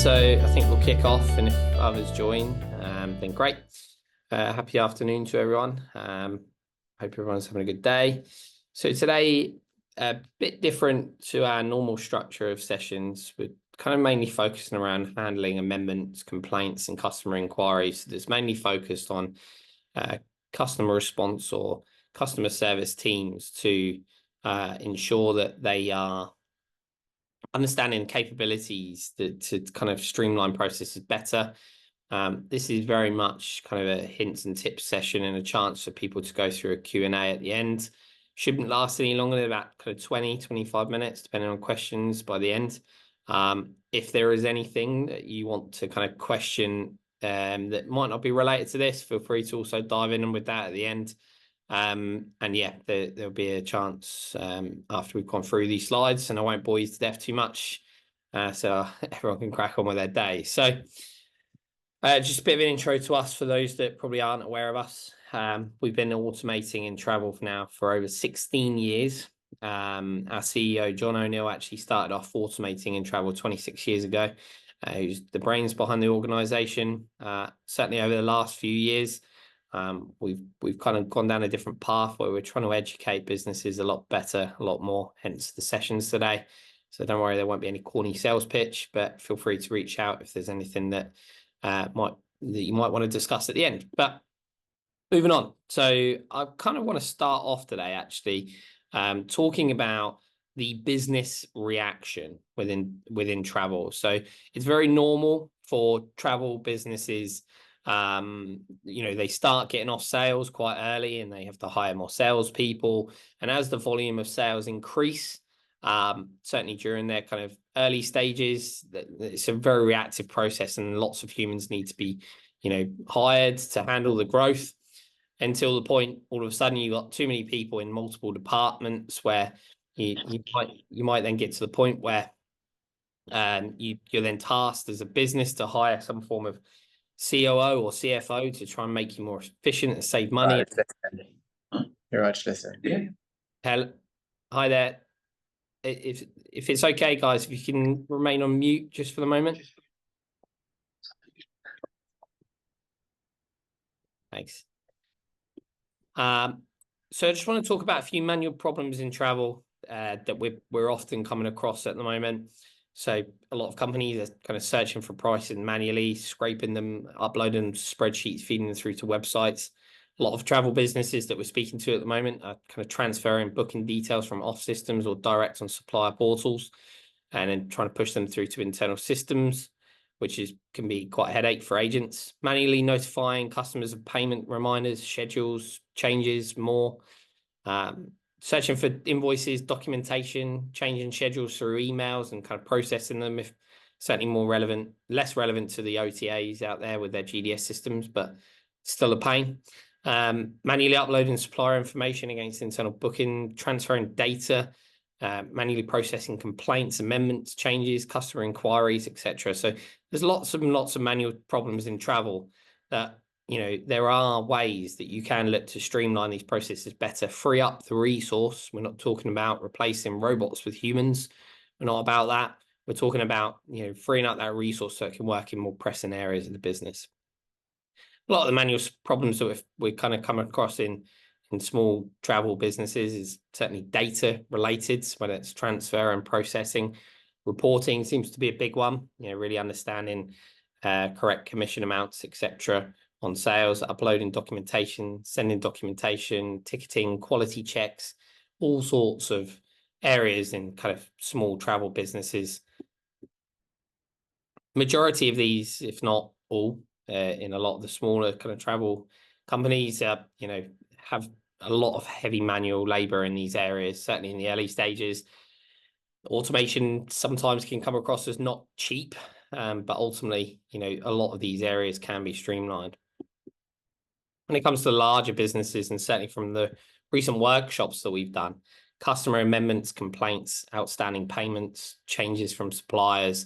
so I think we'll kick off, and if others join, then great. Happy afternoon to everyone. Hope everyone's having a good day. So today, a bit different to our normal structure of sessions. We're kind of mainly focusing around handling amendments, complaints, and customer inquiries. So it's mainly focused on customer response or customer service teams to ensure that they are understanding capabilities to kind of streamline processes better. This is very much kind of a hints and tips session and a chance for people to go through a Q&A at the end. Shouldn't last any longer than about kind of 20-25 minutes, depending on questions by the end. If there is anything that you want to kind of question that might not be related to this, feel free to also dive in with that at the end. And yeah, there'll be a chance after we've gone through these slides, and I won't bore you to death too much, so everyone can crack on with their day. So just a bit of an intro to us for those that probably aren't aware of us. We've been automating in travel now for over 16 years. Our CEO, John O'Neill, actually started off automating in travel 26 years ago. Who's the brains behind the organization. Certainly over the last few years, we've kind of gone down a different path where we're trying to educate businesses a lot better, a lot more, hence the sessions today. So don't worry, there won't be any corny sales pitch, but feel free to reach out if there's anything that you might want to discuss at the end. But moving on, so I kind of want to start off today actually talking about the business reaction within travel. So it's very normal for travel businesses. They start getting off sales quite early and they have to hire more salespeople. And as the volume of sales increase, certainly during their kind of early stages, it's a very reactive process and lots of humans need to be, hired to handle the growth until the point all of a sudden you've got too many people in multiple departments where you might then get to the point where you're then tasked as a business to hire some form of COO or CFO to try and make you more efficient and save money. You're right, listen. Hi there. If it's okay, guys, if you can remain on mute just for the moment. Thanks. So I just want to talk about a few manual problems in travel that we're often coming across at the moment. So a lot of companies are kind of searching for pricing manually, scraping them, uploading spreadsheets, feeding them through to websites. A lot of travel businesses that we're speaking to at the moment are kind of transferring booking details from off systems or direct on supplier portals and then trying to push them through to internal systems, which can be quite a headache for agents. Manually notifying customers of payment reminders, schedules, changes, more. Searching for invoices, documentation, changing schedules through emails and kind of processing them if certainly less relevant to the OTAs out there with their GDS systems, but still a pain. Manually uploading supplier information against internal booking, transferring data, manually processing complaints, amendments, changes, customer inquiries, etc. So there's lots of manual problems in travel that, there are ways that you can look to streamline these processes better, free up the resource. We're not talking about replacing robots with humans. We're not about that. We're talking about, freeing up that resource so it can work in more pressing areas of the business. A lot of the manual problems that we kind of come across in small travel businesses is certainly data related, whether it's transfer and processing. Reporting seems to be a big one, really understanding correct commission amounts, etc. on sales, uploading documentation, sending documentation, ticketing, quality checks, all sorts of areas in kind of small travel businesses. Majority of these, if not all, in a lot of the smaller kind of travel companies, have a lot of heavy manual labor in these areas, certainly in the early stages. Automation sometimes can come across as not cheap, but ultimately, a lot of these areas can be streamlined. When it comes to larger businesses, and certainly from the recent workshops that we've done, customer amendments, complaints, outstanding payments, changes from suppliers,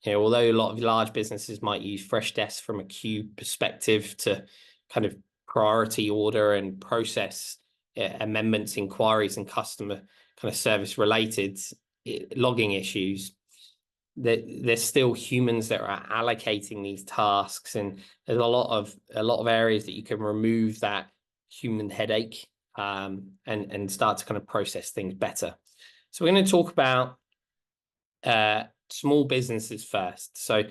although a lot of large businesses might use Freshdesk from a queue perspective to kind of priority order and process amendments, inquiries, and customer kind of service related logging issues, there's still humans that are allocating these tasks, and there's a lot of areas that you can remove that human headache, and start to kind of process things better. So we're going to talk about small businesses first. So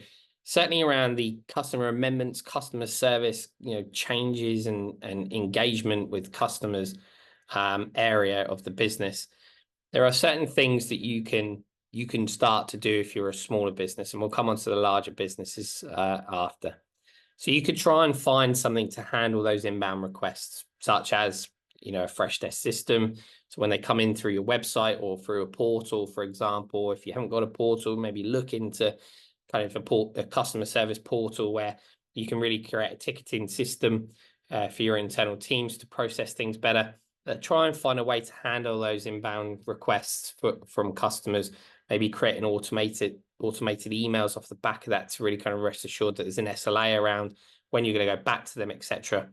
certainly around the customer amendments, customer service, changes and engagement with customers area of the business. There are certain things that you can start to do if you're a smaller business, and we'll come on to the larger businesses after. So you could try and find something to handle those inbound requests, such as a fresh desk system. So when they come in through your website or through a portal, for example, if you haven't got a portal, maybe look into kind of a customer service portal where you can really create a ticketing system for your internal teams to process things better. Try and find a way to handle those inbound requests from customers. Maybe create automated emails off the back of that to really kind of rest assured that there's an SLA around when you're going to go back to them, etc.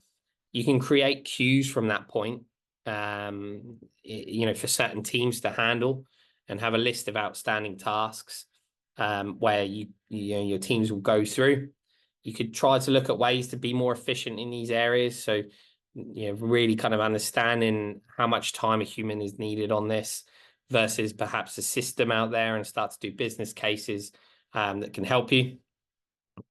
You can create queues from that point, for certain teams to handle, and have a list of outstanding tasks where your teams will go through. You could try to look at ways to be more efficient in these areas. So, really kind of understanding how much time a human is needed on this versus perhaps a system out there, and start to do business cases that can help you.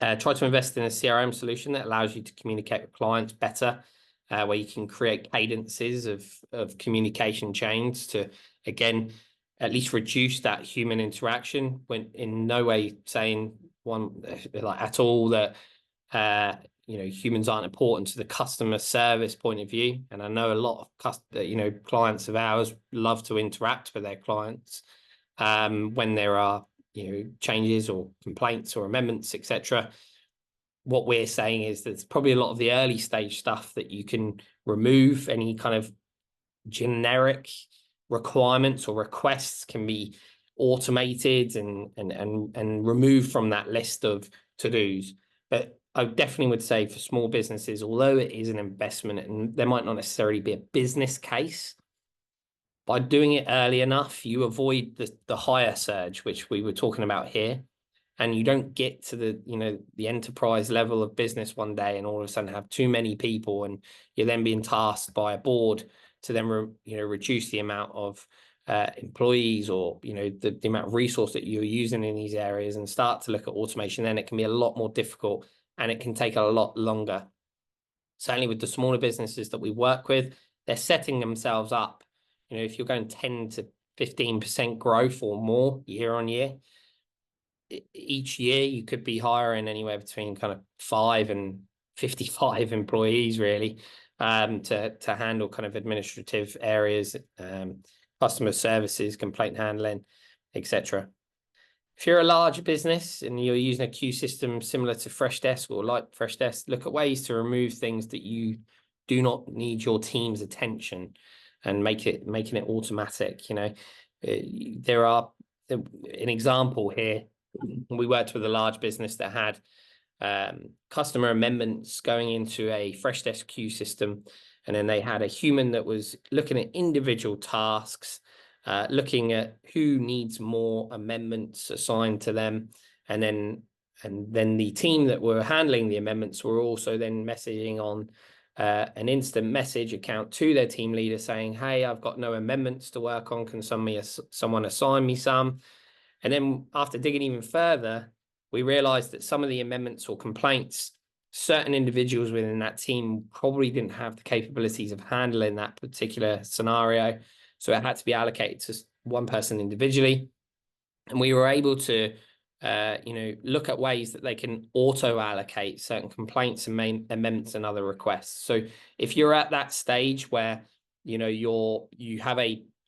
Try to invest in a CRM solution that allows you to communicate with clients better, where you can create cadences of communication chains to, again, at least reduce that human interaction, when in no way saying at all that humans aren't important to the customer service point of view. And I know a lot of clients of ours love to interact with their clients when there are changes or complaints or amendments, etc. What we're saying is there's probably a lot of the early stage stuff that you can remove. Any kind of generic requirements or requests can be automated and removed from that list of to-dos. But I definitely would say for small businesses, although it is an investment and there might not necessarily be a business case, by doing it early enough, you avoid the hire surge, which we were talking about here. And you don't get to the enterprise level of business one day and all of a sudden have too many people, and you're then being tasked by a board to then reduce the amount of employees or the amount of resource that you're using in these areas, and start to look at automation. Then it can be a lot more difficult, and it can take a lot longer. Certainly with the smaller businesses that we work with, they're setting themselves up. If you're going 10 to 15% growth or more year on year, each year you could be hiring anywhere between kind of 5 and 55 employees, really, to handle kind of administrative areas, customer services, complaint handling, etc. If you're a larger business and you're using a queue system similar to Freshdesk or like Freshdesk, look at ways to remove things that you do not need your team's attention, and making it automatic. There are an example here. We worked with a large business that had customer amendments going into a Freshdesk queue system, and then they had a human that was looking at individual tasks, looking at who needs more amendments assigned to them, and then the team that were handling the amendments were also then messaging on an instant message account to their team leader saying, "Hey, I've got no amendments to work on. Can someone assign me some?" And then after digging even further, we realized that some of the amendments or complaints, certain individuals within that team probably didn't have the capabilities of handling that particular scenario. So it had to be allocated to one person individually. And we were able to look at ways that they can auto allocate certain complaints and main amendments and other requests. So if you're at that stage where you have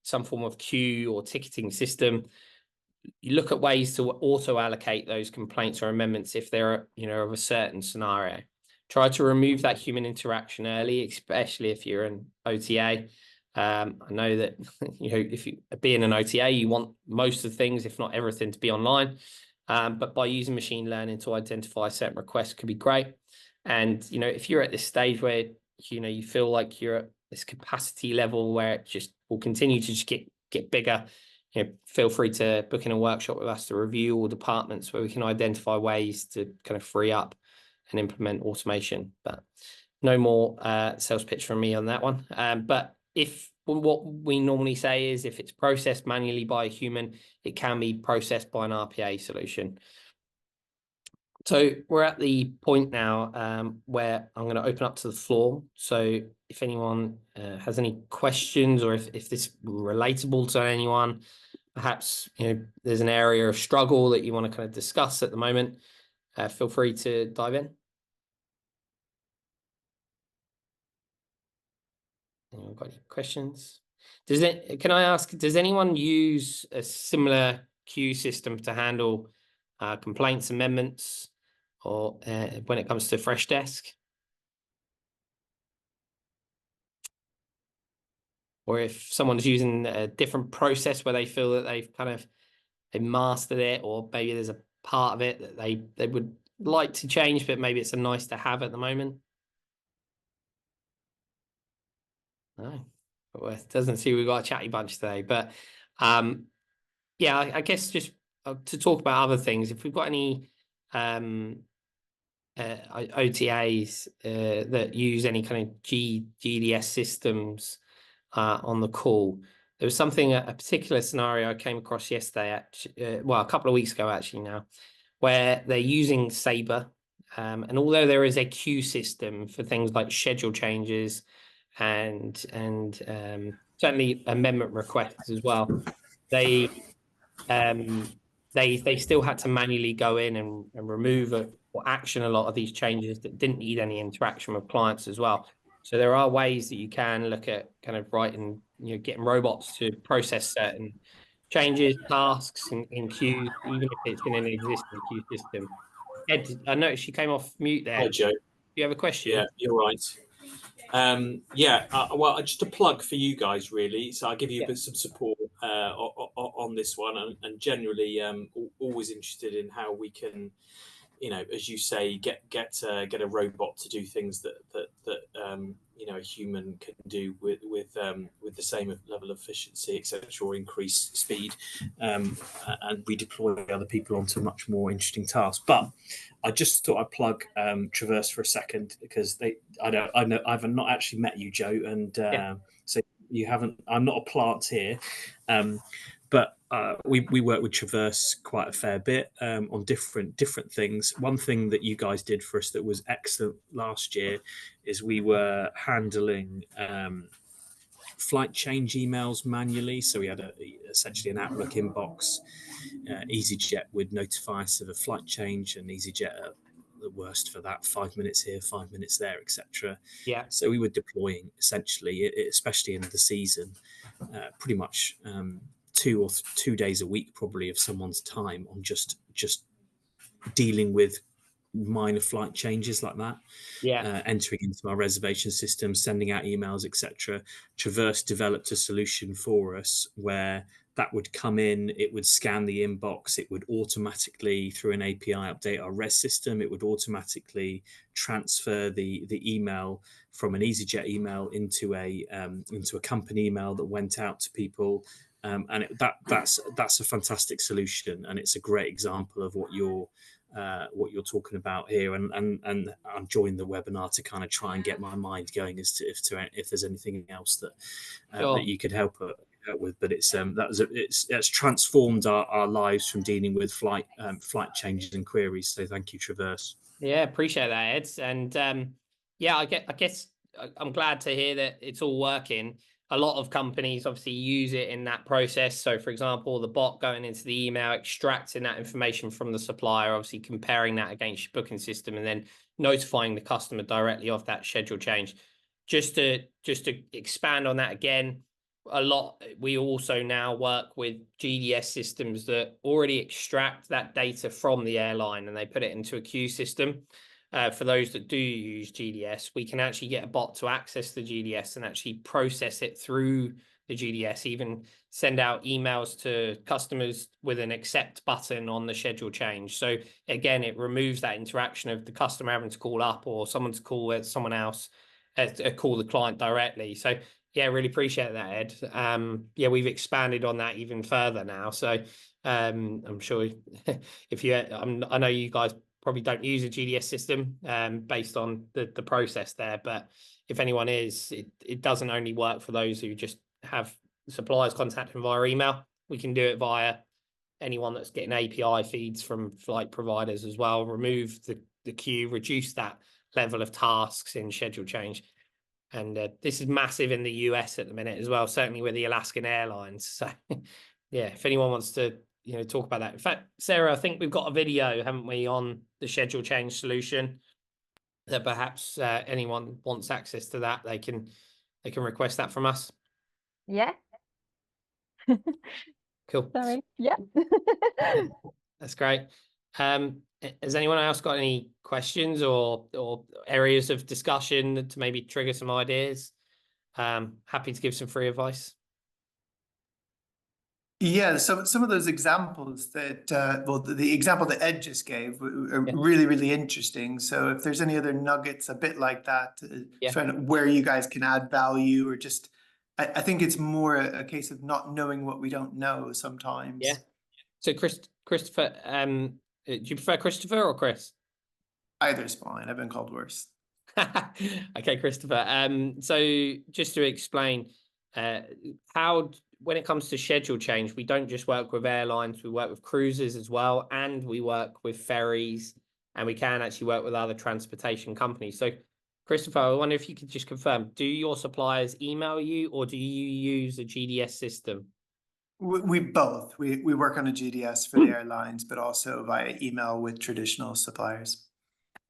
some form of queue or ticketing system, you look at ways to auto allocate those complaints or amendments if they're of a certain scenario. Try to remove that human interaction early, especially if you're an OTA. I know that if you being an OTA, you want most of the things, if not everything, to be online. But by using machine learning to identify certain requests could be great. And if you're at this stage where you feel like you're at this capacity level where it just will continue to just get bigger, feel free to book in a workshop with us to review all departments where we can identify ways to kind of free up and implement automation. But no more sales pitch from me on that one. But if what we normally say is if it's processed manually by a human, it can be processed by an RPA solution. So we're at the point now where I'm going to open up to the floor. So if anyone has any questions, or if this is relatable to anyone, perhaps there's an area of struggle that you want to kind of discuss at the moment, feel free to dive in. Anyone got any questions? Can I ask, does anyone use a similar queue system to handle complaints, amendments, or when it comes to Freshdesk? Or if someone's using a different process where they feel that they've mastered it, or maybe there's a part of it that they would like to change, but maybe it's a nice to have at the moment. No, well, it doesn't seem we've got a chatty bunch today, but yeah, I guess just to talk about other things, if we've got any OTAs that use any kind of GDS systems on the call. There was a particular scenario I came across yesterday, well, a couple of weeks ago actually now, where they're using Sabre. And although there is a queue system for things like schedule changes and certainly amendment requests as well, they still had to manually go in and remove or action a lot of these changes that didn't need any interaction with clients as well. So there are ways that you can look at kind of writing, getting robots to process certain changes, tasks in queues, even if it's in an existing queue system. Ed, I noticed you came off mute there. Hi, Joe. Do you have a question? Yeah, you're right. Well, just a plug for you guys, really. So I'll give you a bit some support on this one, and generally, always interested in how we can, as you say, get a robot to do things that a human can do with the same level of efficiency, etc., or increase speed, and redeploy other people onto much more interesting tasks. But I just thought I'd plug Traverse for a second, because I know I've not actually met you, Joe, and so you haven't. I'm not a plant here, but we work with Traverse quite a fair bit on different things. One thing that you guys did for us that was excellent last year is we were handling flight change emails manually. So we had essentially an Outlook inbox. EasyJet would notify us of a flight change, and EasyJet are the worst for that. 5 minutes here, 5 minutes there, etc. Yeah. So we were deploying essentially, especially in the season, pretty much 2 days a week, probably, of someone's time on just dealing with minor flight changes like that. Entering into our reservation system, sending out emails, etc. Traverse developed a solution for us where that would come in, it would scan the inbox, it would automatically, through an API, update our res system. It would automatically transfer the email from an EasyJet email into a company email that went out to people. And that's a fantastic solution, and it's a great example of what you're talking about here. And I'm joining the webinar to kind of try and get my mind going as to if there's anything else that that you could help with. But it's transformed our lives from dealing with flight changes and queries. So thank you, Traverse. Yeah, appreciate that, Ed. And I guess I'm glad to hear that it's all working. A lot of companies obviously use it in that process. So, for example, the bot going into the email, extracting that information from the supplier, obviously comparing that against your booking system, and then notifying the customer directly of that schedule change. Just to expand on that again, we also now work with GDS systems that already extract that data from the airline, and they put it into a queue system. For those that do use GDS, we can actually get a bot to access the GDS and actually process it through the GDS, even send out emails to customers with an accept button on the schedule change. So again, it removes that interaction of the customer having to call up or someone to call someone else, call the client directly. So Yeah, really appreciate that, Ed. Yeah, we've expanded on that even further now. So I'm sure if you, I know you guys probably don't use a GDS system based on the process there, but if anyone is, it doesn't only work for those who just have suppliers contacting via email. We can do it via anyone that's getting API feeds from flight providers as well. Remove the queue, reduce that level of tasks in schedule change. And this is massive in the US at the minute as well, certainly with the Alaskan Airlines. So, yeah, if anyone wants to, talk about that. In fact, Sarah, I think we've got a video, haven't we, on the schedule change solution that perhaps anyone wants access to that, they can request that from us. Yeah. Cool. Sorry. Yeah. That's great. Has anyone else got any questions or areas of discussion to maybe trigger some ideas? Happy to give some free advice. Yeah, some of those examples that, well, the example that Ed just gave are Yeah. really, really interesting. So if there's any other nuggets a bit like that, Yeah. trying to, where you guys can add value, or just, I think it's more a case of not knowing what we don't know sometimes. Yeah. So Christopher, do you prefer Christopher or Chris? Either's fine. I've been called worse. Okay, Christopher. So just to explain, how when it comes to schedule change, we don't just work with airlines, we work with cruises as well, and we work with ferries, and we can actually work with other transportation companies. So, Christopher, I wonder if you could just confirm, do your suppliers email you or do you use a GDS system? We both. We work on a GDS for the airlines, but also via email with traditional suppliers.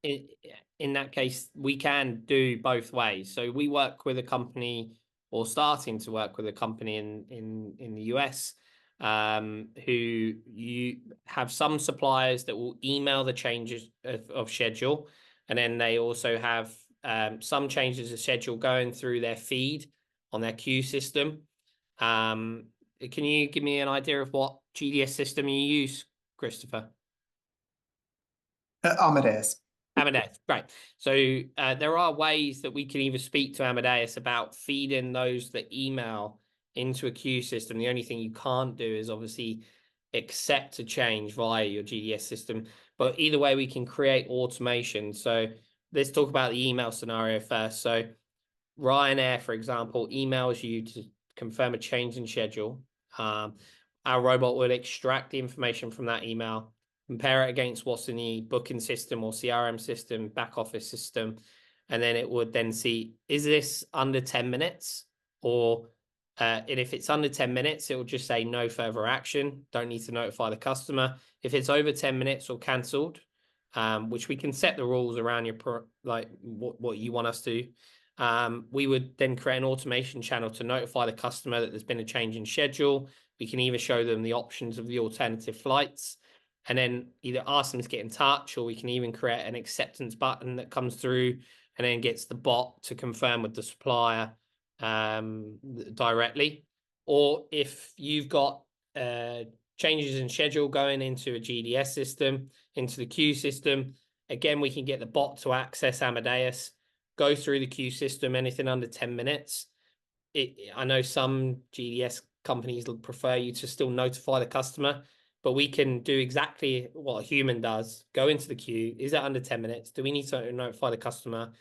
In that case, we can do both ways. So we work with a company, or starting to work with a company in the US, who you have some suppliers that will email the changes of schedule, and then they also have some changes of schedule going through their feed on their queue system. Can you give me an idea of what GDS system you use, Christopher? Amadeus. Amadeus, great. So there are ways that we can either speak to Amadeus about feeding those that email into a queue system. The only thing you can't do is obviously accept a change via your GDS system. But either way, we can create automation. So let's talk about the email scenario first. So Ryanair, for example, emails you to confirm a change in schedule. Our robot will extract the information from that email, compare it against what's in the booking system or CRM system, back office system, and then it would then see, is this under 10 minutes? Or and if it's under 10 minutes, it will just say no further action, don't need to notify the customer. If it's over 10 minutes or cancelled, which we can set the rules around your like what you want us to. We would then create an automation channel to notify the customer that there's been a change in schedule. We can either show them the options of the alternative flights and then either ask them to get in touch, or we can even create an acceptance button that comes through and then gets the bot to confirm with the supplier directly. Or if you've got changes in schedule going into a GDS system, into the queue system, again, we can get the bot to access Amadeus, go through the queue system, anything under 10 minutes. I know some GDS companies prefer you to still notify the customer, but we can do exactly what a human does. Go into the queue. Is that under 10 minutes? Do we need to notify the customer?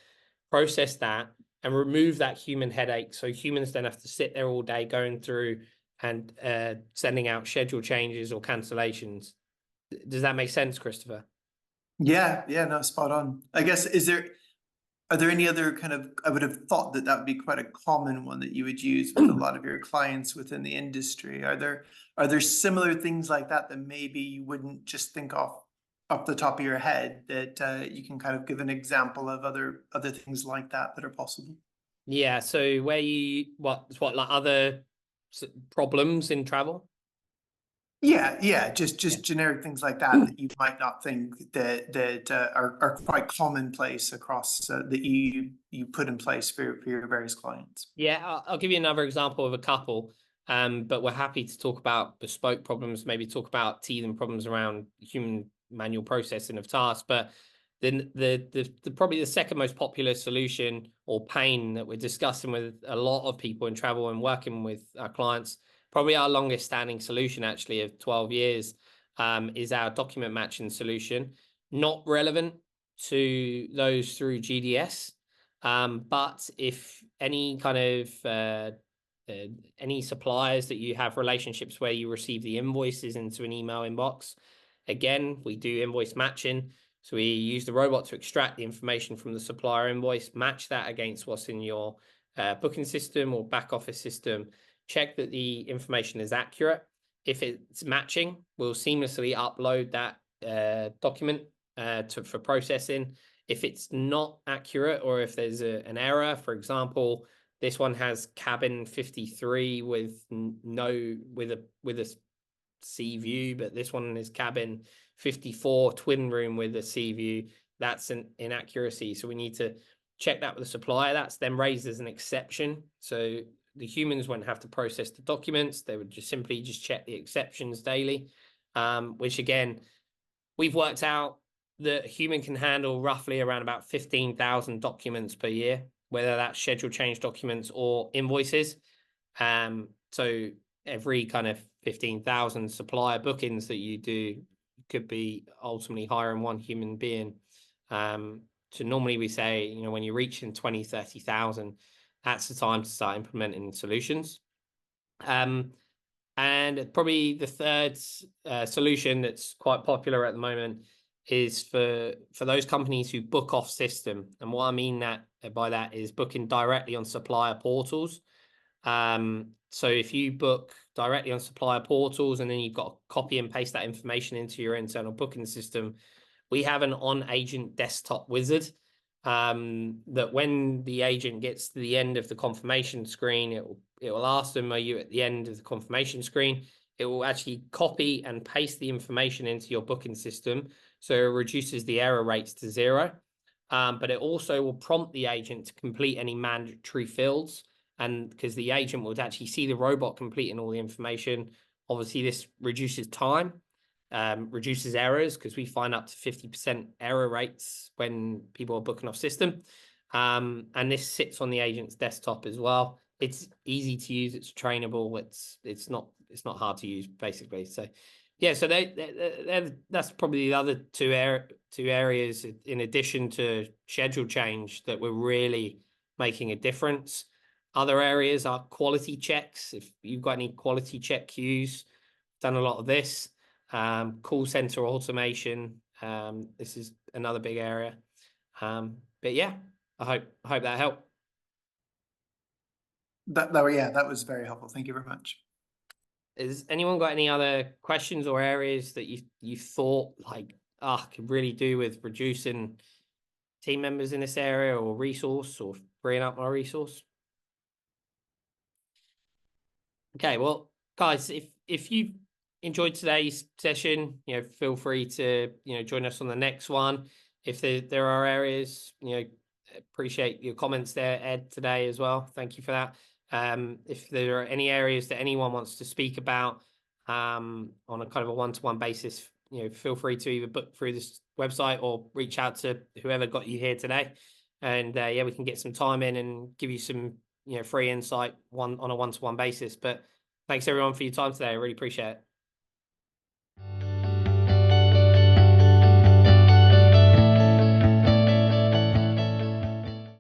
Process that and remove that human headache. So humans don't have to sit there all day going through and sending out schedule changes or cancellations. Does that make sense, Christopher? Yeah, no, spot on. I guess, are there any other kind of, I would have thought that would be quite a common one that you would use with a lot of your clients within the industry. Are there similar things like that maybe you wouldn't just think off the top of your head, that you can kind of give an example of other things like that are possible? Yeah. So where what like other problems in travel? Yeah, just generic things like that you might not think that are quite commonplace across that you put in place for your various clients. Yeah, I'll give you another example of a couple, but we're happy to talk about bespoke problems, maybe talk about teething problems around human manual processing of tasks. But then the probably the second most popular solution or pain that we're discussing with a lot of people in travel and working with our clients, probably our longest standing solution actually of 12 years, is our document matching solution. Not relevant to those through GDS, but if any kind of any suppliers that you have relationships where you receive the invoices into an email inbox, again, we do invoice matching. So we use the robot to extract the information from the supplier invoice, match that against what's in your booking system or back office system, check that the information is accurate. If it's matching, we'll seamlessly upload that document for processing. If it's not accurate or if there's an error, for example, this one has cabin 53 with a sea view, but this one is cabin 54 twin room with a sea view. That's an inaccuracy. So we need to check that with the supplier. That's then raised as an exception. So the humans won't have to process the documents. They would just simply check the exceptions daily, which again, we've worked out that a human can handle roughly around about 15,000 documents per year, whether that's schedule change documents or invoices. So every kind of 15,000 supplier bookings that you do could be ultimately hiring one human being. So normally we say, when you're reaching 20, 30,000, that's the time to start implementing solutions. And probably the third solution that's quite popular at the moment is for those companies who book off system. And what I mean by that is booking directly on supplier portals. So if you book directly on supplier portals and then you've got to copy and paste that information into your internal booking system, we have an on-agent desktop wizard that when the agent gets to the end of the confirmation screen, it will ask them, are you at the end of the confirmation screen? It will actually copy and paste the information into your booking system. So it reduces the error rates to 0. But it also will prompt the agent to complete any mandatory fields. And because the agent would actually see the robot completing all the information, obviously this reduces time, reduces errors, because we find up to 50% error rates when people are booking off system. And this sits on the agent's desktop as well. It's easy to use. It's trainable. It's not hard to use, basically. So yeah, so that's probably the other two areas in addition to schedule change that we're really making a difference. Other areas are quality checks. If you've got any quality check queues, done a lot of this. Call center automation. This is another big area. But yeah, I hope that helped. That was very helpful. Thank you very much. Has anyone got any other questions or areas that you thought could really do with reducing team members in this area or resource or freeing up my resource? Okay, well, guys, if you enjoyed today's session, feel free to join us on the next one. If there are areas, appreciate your comments there, Ed, today as well. Thank you for that. If there are any areas that anyone wants to speak about on a kind of a one-to-one basis, feel free to either book through this website or reach out to whoever got you here today. And we can get some time in and give you some free insight on a one-to-one basis. But thanks everyone for your time today. I really appreciate it.